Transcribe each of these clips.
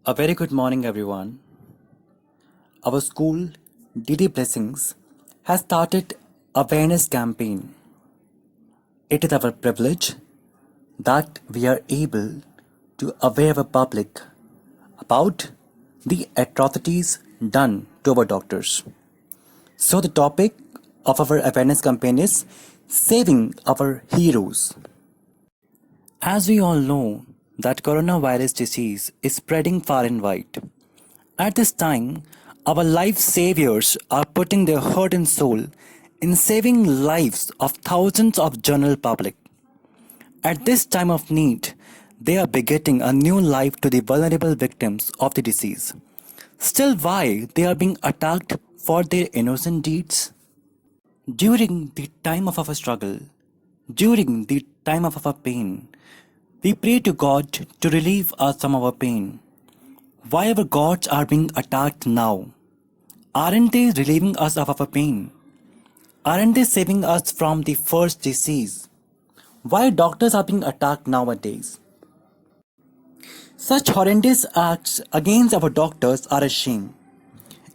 A very good morning, everyone. Our school, DD Blessings, has started awareness campaign. It is our privilege that we are able to aware the public about the atrocities done to our doctors. So the topic of our awareness campaign is saving our heroes. As we all know that coronavirus disease is spreading far and wide. At this time, our life saviors are putting their heart and soul in saving lives of thousands of general public. At this time of need, they are begetting a new life to the vulnerable victims of the disease. Still, why they are being attacked for their innocent deeds? During the time of our struggle, during the time of our pain, we pray to God to relieve us from our pain. Why our gods are being attacked now? Aren't they relieving us of our pain? Aren't they saving us from the first disease? Why doctors are being attacked nowadays? Such horrendous acts against our doctors are a shame.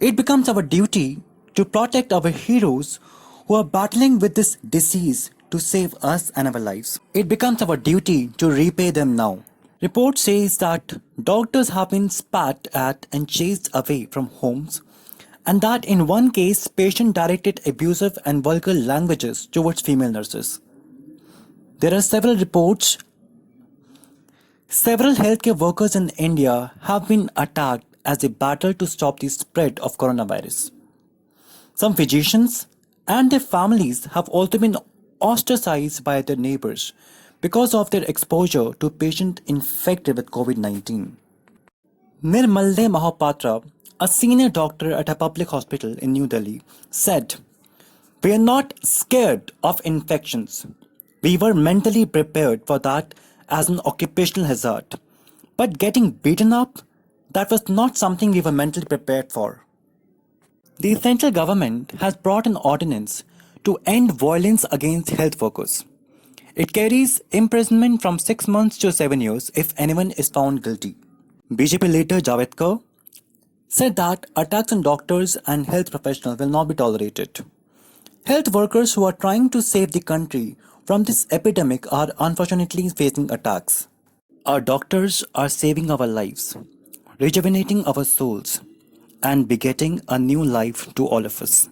It becomes our duty to protect our heroes who are battling with this disease to save us and our lives. It becomes our duty to repay them now. Report says that doctors have been spat at and chased away from homes, and that in one case, patient directed abusive and vulgar languages towards female nurses. There are several reports. Several healthcare workers in India have been attacked as they battle to stop the spread of coronavirus. Some physicians and their families have also been ostracized by their neighbors because of their exposure to patients infected with COVID-19. Nirmalde Mahapatra, a senior doctor at a public hospital in New Delhi, said, "We are not scared of infections. We were mentally prepared for that as an occupational hazard. But getting beaten up, that was not something we were mentally prepared for." The central government has brought an ordinance to end violence against health workers. It carries imprisonment from 6 months to 7 years if anyone is found guilty. BJP leader Javadkar said that attacks on doctors and health professionals will not be tolerated. Health workers who are trying to save the country from this epidemic are unfortunately facing attacks. Our doctors are saving our lives, rejuvenating our souls, and begetting a new life to all of us.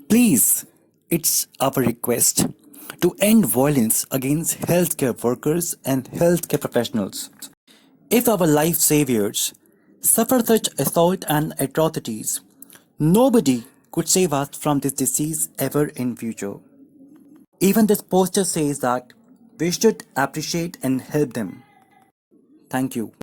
Please, it's our request to end violence against healthcare workers and healthcare professionals. If our life saviors suffer such assault and atrocities, nobody could save us from this disease ever in future. Even this poster says that we should appreciate and help them. Thank you.